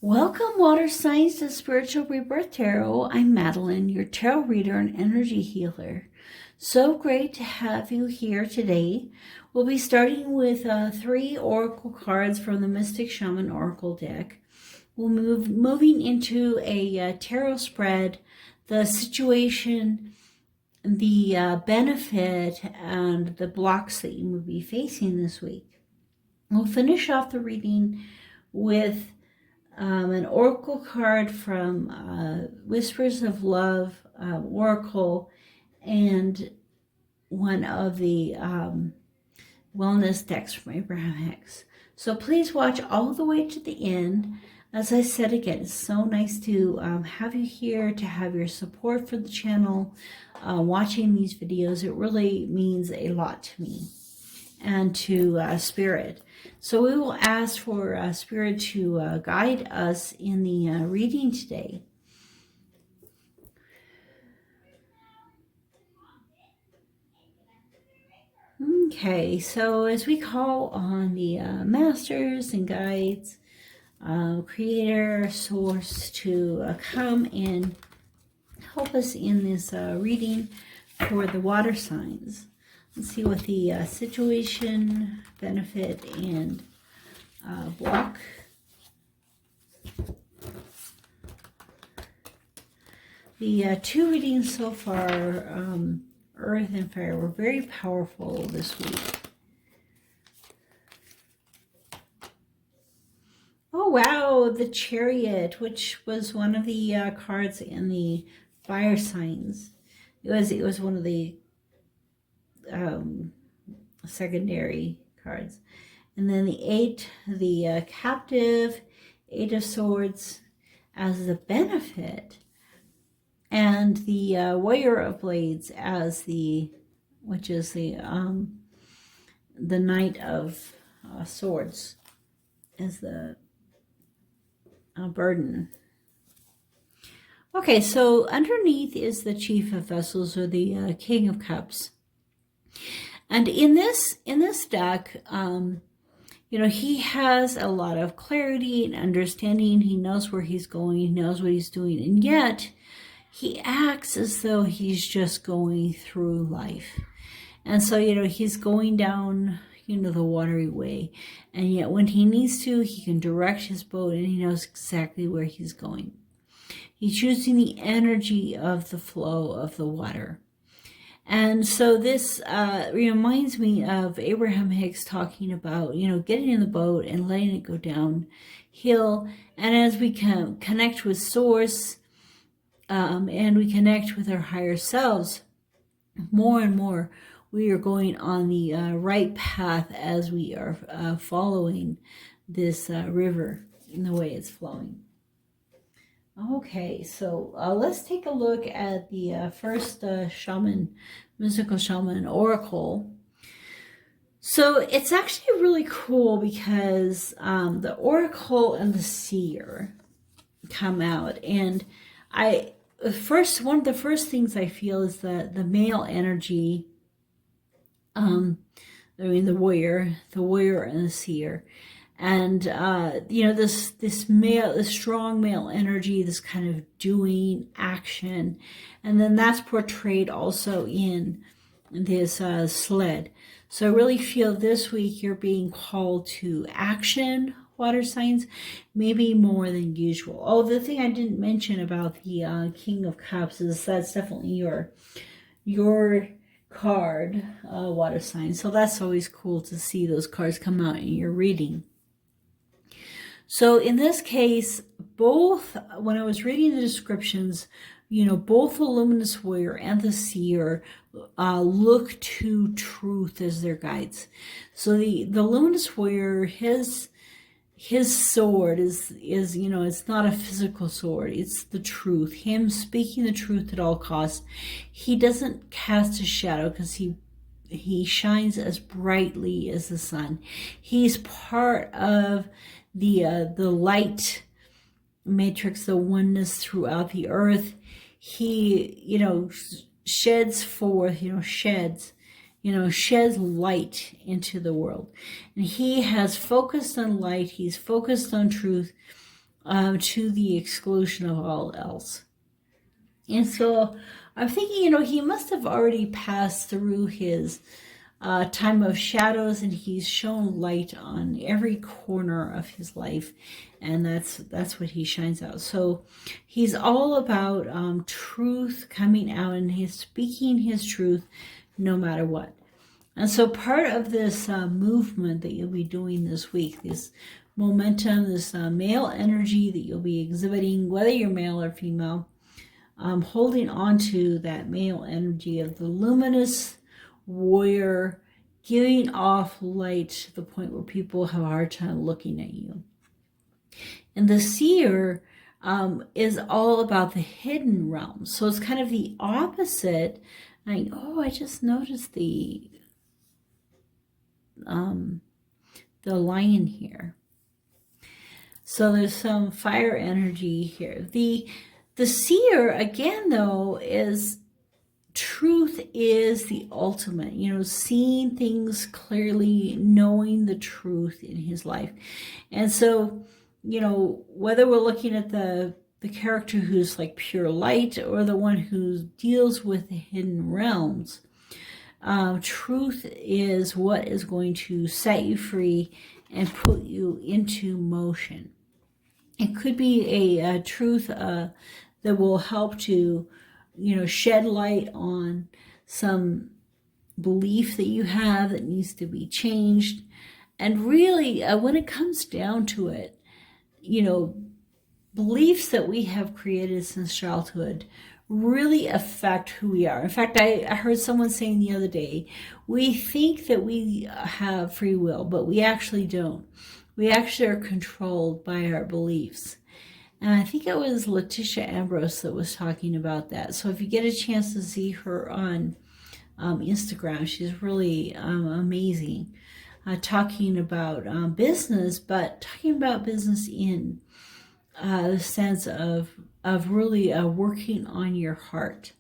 Welcome, water signs, to Spiritual Rebirth Tarot. I'm Madelyn, your tarot reader and energy healer. So great to have you here today. We'll be starting with 3 oracle cards from the Mystic Shaman Oracle deck. We'll moving into a tarot spread, the situation, the benefit, and the blocks that you will be facing this week. We'll finish off the reading with an oracle card from Whispers of Love Oracle, and one of the wellness decks from Abraham Hicks. So please watch all the way to the end. As I said again, it's so nice to have you here, to have your support for the channel, watching these videos. It really means a lot to me and to Spirit. So we will ask for Spirit to guide us in the reading today. Okay, so as we call on the masters and guides, creator, source, to come and help us in this reading for the water signs. Let's see what the situation, benefit, and block. The 2 readings so far, Earth and Fire, were very powerful this week. Oh wow, the Chariot, which was one of the cards in the fire signs. It was one of the secondary cards. And then the 8, the captive, 8 of Swords as the benefit, and the Warrior of Blades as the, which is the Knight of Swords as the burden. Okay, so underneath is the Chief of Vessels, or the King of Cups. And in this deck, you know, he has a lot of clarity and understanding. He knows where he's going. He knows what he's doing. And yet, he acts as though he's just going through life. And so, you know, he's going down, you know, the watery way. And yet, when he needs to, he can direct his boat, and he knows exactly where he's going. He's using the energy of the flow of the water. And so this reminds me of Abraham Hicks talking about, you know, getting in the boat and letting it go downhill. And as we can connect with Source, and we connect with our higher selves, more and more we are going on the right path as we are following this river in the way it's flowing. Okay, so let's take a look at the first mystical shaman oracle. So it's actually really cool because the oracle and the seer come out, and one of the first things I feel is that the male energy, the warrior and the seer. And, you know, this strong male energy, this kind of doing action. And then that's portrayed also in this sled. So I really feel this week you're being called to action, water signs, maybe more than usual. Oh, the thing I didn't mention about the King of Cups is that's definitely your card, water sign. So that's always cool to see those cards come out in your reading. So in this case, both, when I was reading the descriptions, you know, both the luminous warrior and the seer look to truth as their guides. So the luminous warrior, his sword is, you know, it's not a physical sword. It's the truth. Him speaking the truth at all costs. He doesn't cast a shadow because he shines as brightly as the sun. He's part of the light matrix, the oneness throughout the earth. He, you know, sheds forth, you know, sheds light into the world. And he has focused on light. He's focused on truth. to the exclusion of all else. And so I'm thinking, he must have already passed through his time of shadows, and he's shown light on every corner of his life, and that's what he shines out. So he's all about truth coming out, and he's speaking his truth no matter what. And so part of this movement that you'll be doing this week, this momentum, this male energy that you'll be exhibiting, whether you're male or female, holding on to that male energy of the luminous warrior, giving off light to the point where people have a hard time looking at you. And the seer is all about the hidden realm. So it's kind of the opposite. I just noticed the lion here. So there's some fire energy here. The seer, again, though, is truth is the ultimate, seeing things clearly, knowing the truth in his life. And so, whether we're looking at the character who's like pure light or the one who deals with the hidden realms, truth is what is going to set you free and put you into motion. It could be a truth that will help to shed light on some belief that you have that needs to be changed. And really, when it comes down to it, beliefs that we have created since childhood really affect who we are. In fact, I heard someone saying the other day, we think that we have free will, but we actually don't. We actually are controlled by our beliefs. And I think it was Letitia Ambrose that was talking about that. So if you get a chance to see her on Instagram, she's really amazing. Talking about business, but talking about business in the sense of really working on your heart.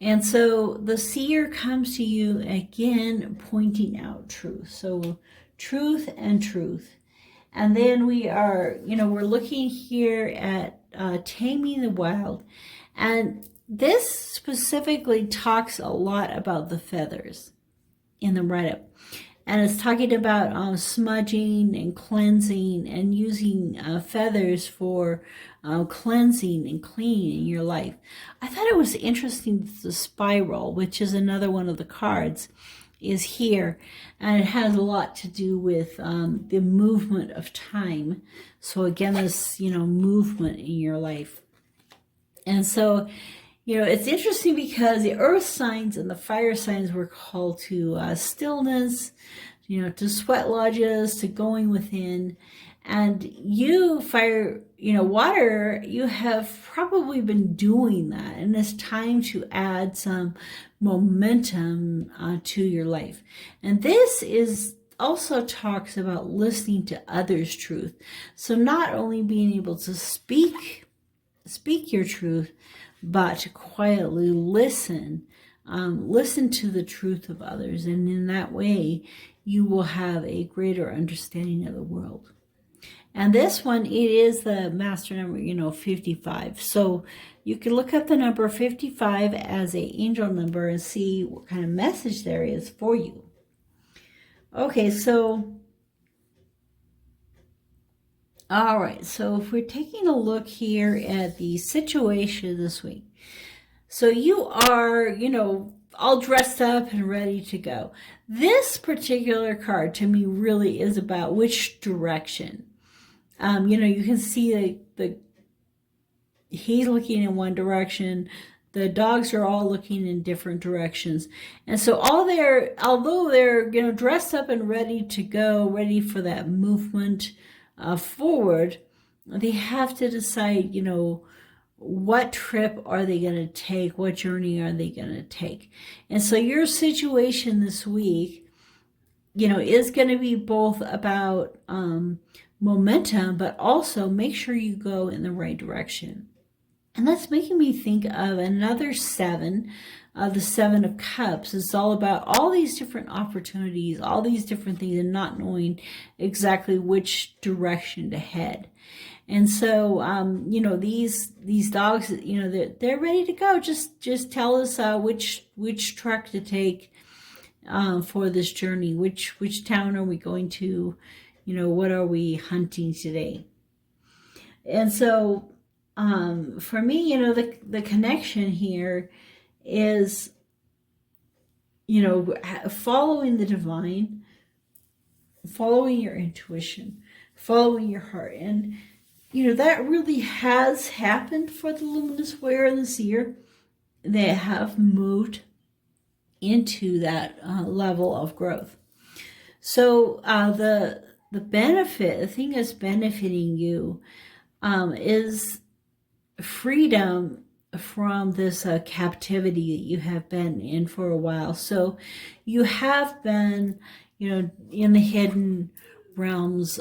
And so the seer comes to you again, pointing out truth. So truth and truth. And then we are, we're looking here at taming the wild. And this specifically talks a lot about the feathers in the write-up. And it's talking about smudging and cleansing and using feathers for cleansing and cleaning in your life. I thought it was interesting that the spiral, which is another one of the cards, is here, and it has a lot to do with the movement of time. So again, this movement in your life. And so it's interesting because the earth signs and the fire signs were called to stillness, to sweat lodges, to going within. And you, fire, water, you have probably been doing that. And it's time to add some momentum to your life. And this also talks about listening to others' truth. So not only being able to speak your truth, but to quietly listen to the truth of others. And in that way, you will have a greater understanding of the world. And this one, it is the master number, 55. So you can look up the number 55 as an angel number and see what kind of message there is for you. Okay, so, all right. So if we're taking a look here at the situation this week. So you are, all dressed up and ready to go. This particular card to me really is about which direction. You can see he's looking in one direction. The dogs are all looking in different directions. And so although they're dressed up and ready to go, ready for that movement forward, they have to decide, what trip are they going to take? What journey are they going to take? And so your situation this week, is going to be both about momentum, but also make sure you go in the right direction. And that's making me think of another 7. the Seven of Cups. It's all about all these different opportunities, all these different things, and not knowing exactly which direction to head. And so, you know, these dogs, you know, they're ready to go. Just tell us which track to take for this journey. Which town are we going to? You know, what are we hunting today? And so, for me, you know, the connection here is, you know, following the divine, following your intuition, following your heart. And, you know, that really has happened for the luminous warrior and the seer. They have moved into that level of growth. So the benefit, the thing that's benefiting you is freedom from this captivity that you have been in for a while. So you have been, you know, in the hidden realms,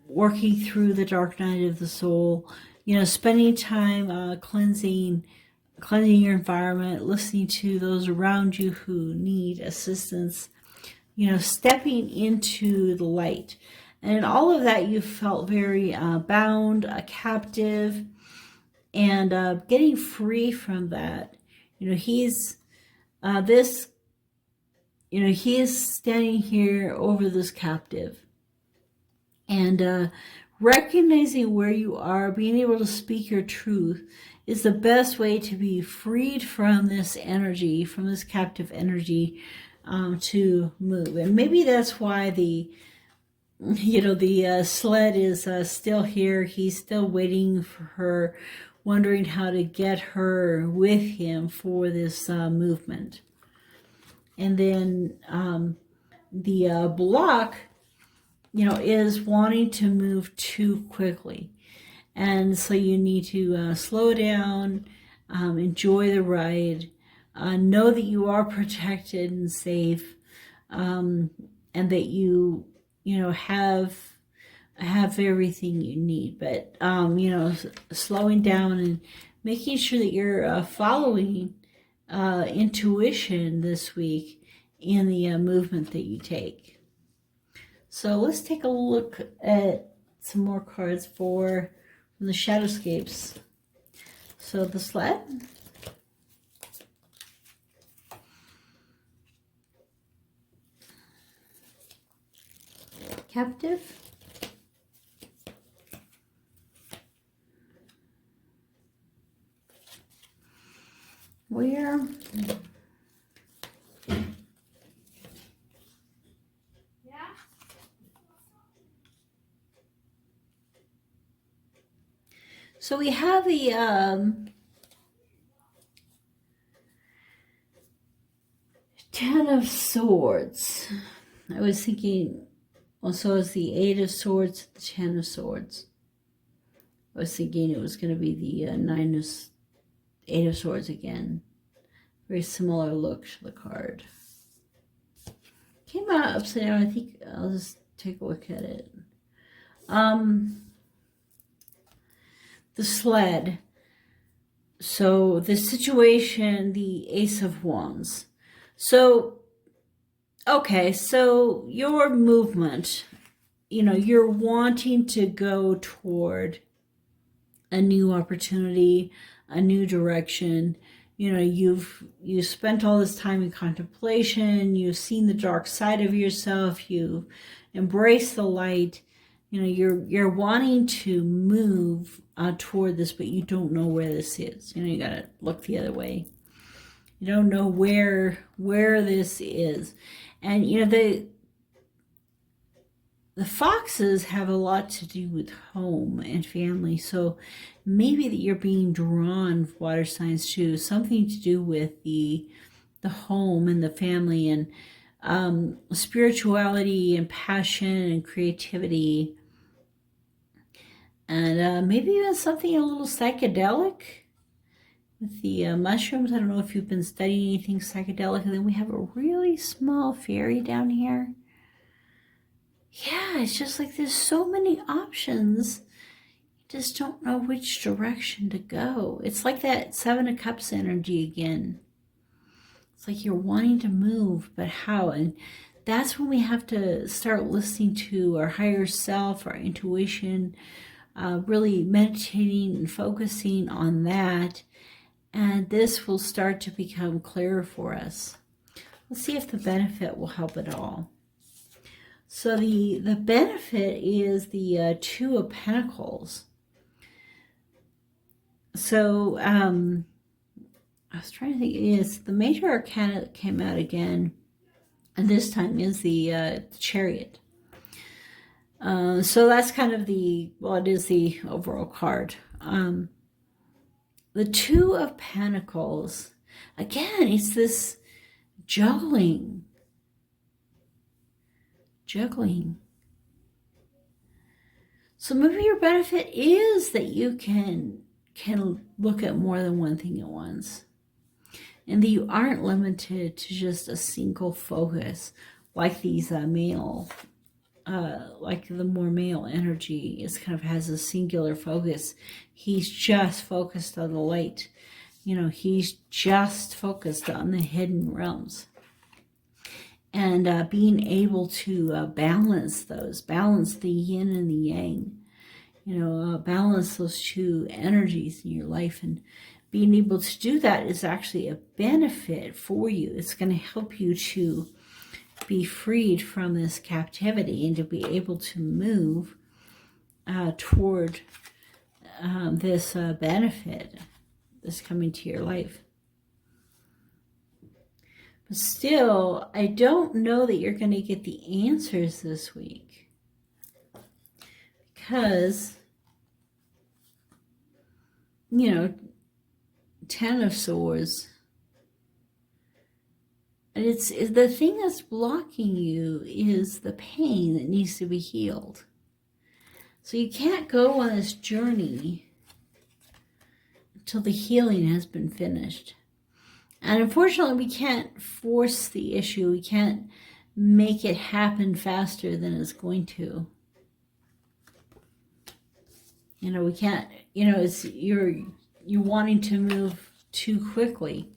working through the dark night of the soul, you know, spending time cleansing your environment, listening to those around you who need assistance, you know, stepping into the light. And in all of that, you felt very bound, captive, and getting free from that. You know, he is standing here over this captive, and recognizing where you are, being able to speak your truth is the best way to be freed from this energy, from this captive energy, to move. And maybe that's why the sled is still here. He's still waiting for her, wondering how to get her with him for this movement. And then the block, you know, is wanting to move too quickly. And so you need to slow down, enjoy the ride, know that you are protected and safe, and that you know, have everything you need. But, you know, slowing down and making sure that you're following intuition this week in the movement that you take. So let's take a look at some more cards from the Shadowscapes. So the sled, captive, where, so we have the Ten of Swords. I was thinking, also it's the Eight of Swords, the Ten of Swords. I was thinking it was going to be the Eight of Swords again. Very similar look to the card. Came out upside down. I think I'll just take a look at it. The sled. So the situation, the Ace of Wands. So, okay, so your movement, you know, you're wanting to go toward a new opportunity, a new direction. You know, you've spent all this time in contemplation, you've seen the dark side of yourself, you've embraced the light. You know, you're wanting to move toward this, but you don't know where this is. You know, you gotta look the other way. You don't know where this is. And, you know, the foxes have a lot to do with home and family. So maybe that you're being drawn, water signs, to something to do with the home and the family, and spirituality and passion and creativity. And maybe even something a little psychedelic with the mushrooms. I don't know if you've been studying anything psychedelic. And then we have a really small fairy down here. Yeah, it's just like there's so many options. You just don't know which direction to go. It's like that Seven of Cups energy again. It's like you're wanting to move, but how? And that's when we have to start listening to our higher self, our intuition, really meditating and focusing on that. And this will start to become clearer for us. Let's see if the benefit will help at all. So the benefit is the Two of Pentacles. So I was trying to think, is the Major Arcana came out again, and this time is the Chariot. So that's kind of the, well, it is the overall card. The Two of Pentacles, again, it's this juggling. So maybe your benefit is that you can look at more than one thing at once, and that you aren't limited to just a single focus, like these male, like the more male energy is kind of has a singular focus. He's just focused on the light. You know, he's just focused on the hidden realms. And being able to balance those, balance the yin and the yang, you know, balance those two energies in your life. And being able to do that is actually a benefit for you. It's going to help you to be freed from this captivity and to be able to move toward this benefit that's coming to your life. But still, I don't know that you're going to get the answers this week, because, you know, Ten of Swords, and it's the thing that's blocking you is the pain that needs to be healed. So you can't go on this journey until the healing has been finished. And unfortunately, we can't force the issue. We can't make it happen faster than it's going to. You know, we can't, you know, it's you're wanting to move too quickly.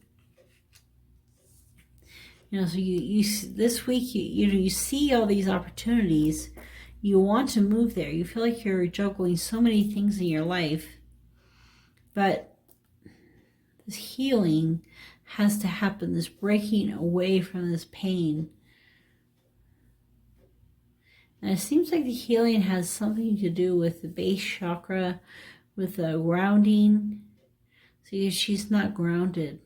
You know, so you this week, you see all these opportunities. You want to move there. You feel like you're juggling so many things in your life. But this healing has to happen, this breaking away from this pain. And it seems like the healing has something to do with the base chakra, with the grounding. See, she's not grounded.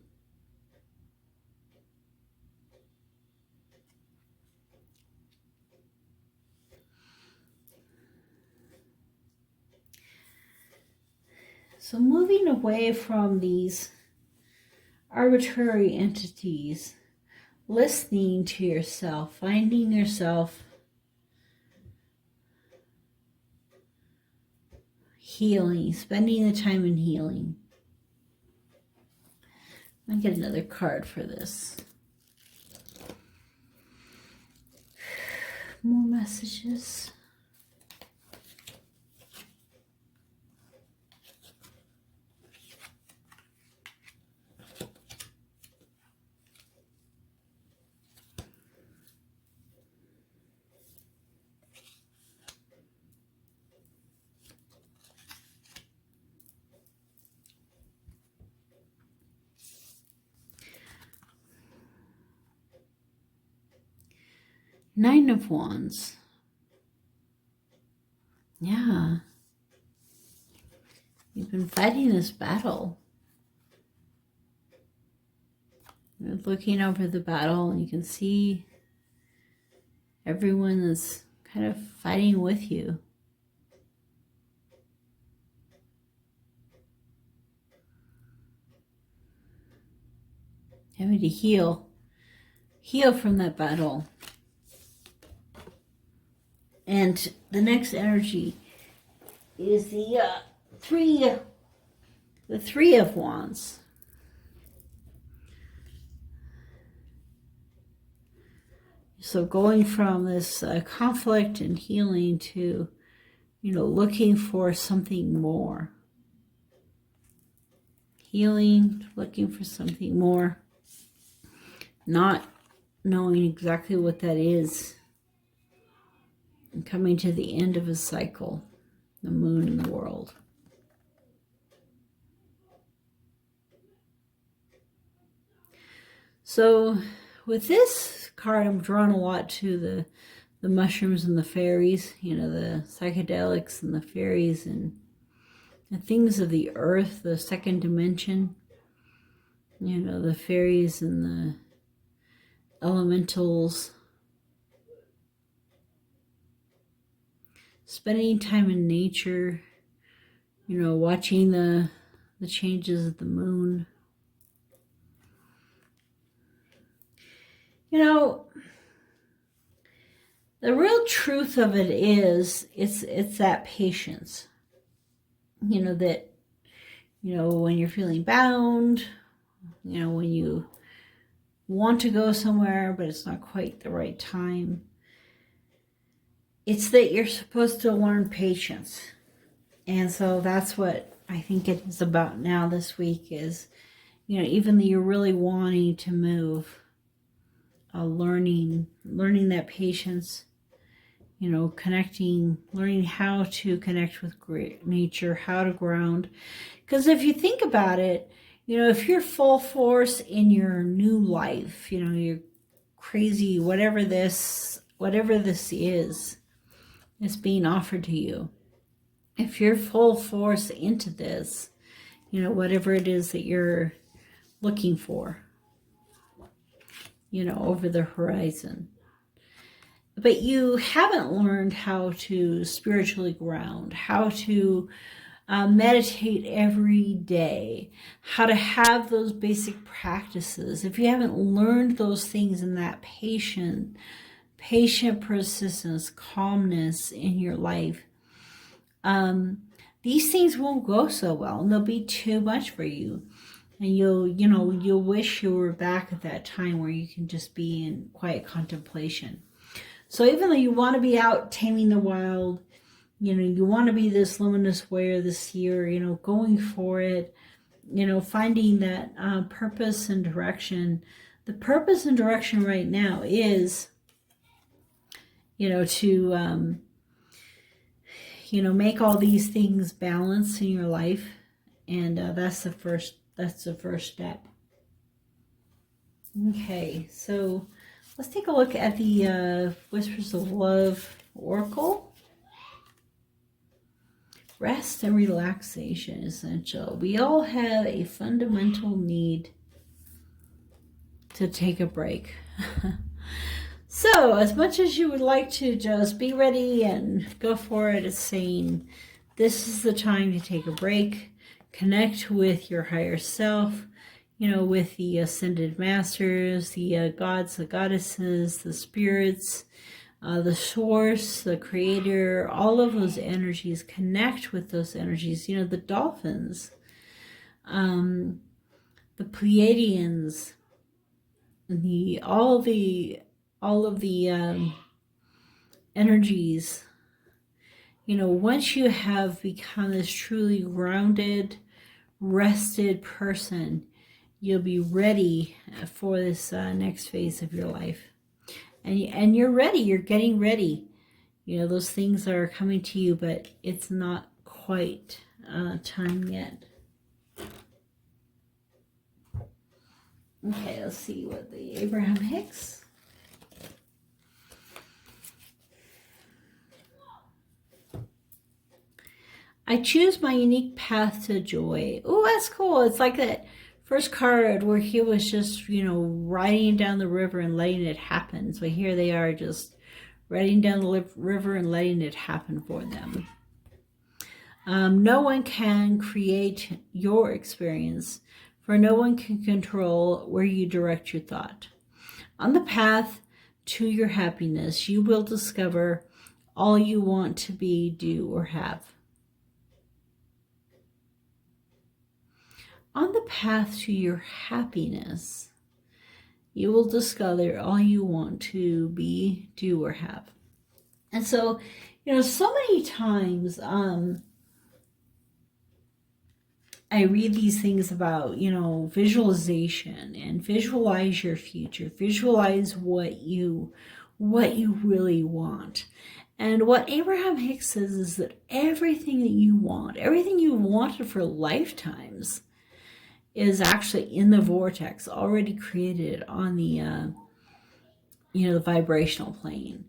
So moving away from these arbitrary entities, listening to yourself, finding yourself, healing, spending the time in healing. I'll get another card for this. More messages. Nine of Wands. Yeah. You've been fighting this battle. You're looking over the battle and you can see everyone is kind of fighting with you. Having to heal from that battle. And the next energy is the Three of Wands. So going from this conflict and healing to, looking for something more. Healing, looking for something more. not knowing exactly what that is, and coming to the end of a cycle, the moon and the world. So with this card, I'm drawn a lot to the mushrooms and the fairies, you know, the psychedelics and the fairies and the things of the earth, the second dimension, you know, the fairies and the elementals. Spending time in nature, you know, watching the changes of the moon. You know, the real truth of it is, it's that patience. You know, that, you know, when you're feeling bound, you know, when you want to go somewhere, but it's not quite the right time. It's that you're supposed to learn patience. And so that's what I think it is about now this week is, you know, even though you're really wanting to move, learning that patience, you know, connecting, learning how to connect with nature, how to ground. Because if you think about it, you know, if you're full force in your new life, you know, you're crazy, whatever this is, it's being offered to you. If you're full force into this, you know, whatever it is that you're looking for, you know, over the horizon. But you haven't learned how to spiritually ground, how to meditate every day, how to have those basic practices. If you haven't learned those things in that patient persistence, calmness in your life, these things won't go so well, and they'll be too much for you. And you'll wish you were back at that time where you can just be in quiet contemplation. So even though you want to be out taming the wild, you know, you want to be this luminous warrior this year, you know, going for it, you know, finding that purpose and direction. The purpose and direction right now is, you know, to, you know, make all these things balance in your life. And that's the first step. Okay, so let's take a look at the Whispers of Love Oracle. Rest and relaxation essential. We all have a fundamental need to take a break. So as much as you would like to just be ready and go for it, it's saying this is the time to take a break, connect with your higher self, you know, with the ascended masters, the gods, the goddesses, the spirits, the source, the creator, all of those energies. Connect with those energies. You know, the dolphins, the Pleiadians, all of the energies. You know, once you have become this truly grounded, rested person, you'll be ready for this next phase of your life. And you're ready. You're getting ready. You know, those things are coming to you, but it's not quite time yet. Okay, let's see what the Abraham Hicks. I choose my unique path to joy. Oh, that's cool. It's like that first card where he was just, you know, riding down the river and letting it happen. So here they are just riding down the river and letting it happen for them. No one can create your experience, for no one can control where you direct your thought. On the path to your happiness, you will discover all you want to be, do, or have. On the path to your happiness, you will discover all you want to be, do, or have. And so, you know, so many times, I read these things about, you know, visualization and visualize your future, visualize what you really want. And what Abraham Hicks says is that everything that you want, everything you've wanted for lifetimes, is actually in the vortex, already created on the, you know, the vibrational plane.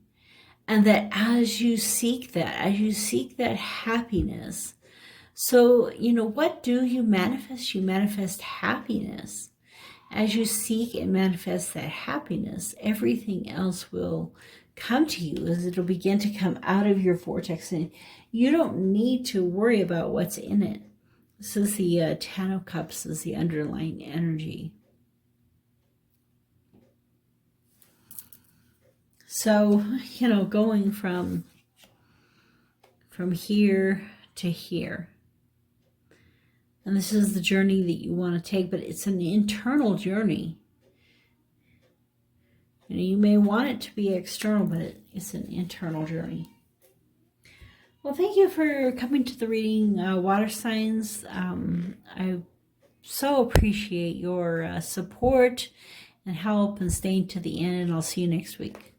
And that as you seek that happiness, so, you know, what do you manifest? You manifest happiness. As you seek and manifest that happiness, everything else will come to you, as it'll begin to come out of your vortex, and you don't need to worry about what's in it. This is the Ten of Cups, is the underlying energy. So, you know, going from here to here. And this is the journey that you want to take, but it's an internal journey. You know, you may want it to be external, but it's an internal journey. Well, thank you for coming to the reading, water signs. I so appreciate your support and help and staying to the end, and I'll see you next week.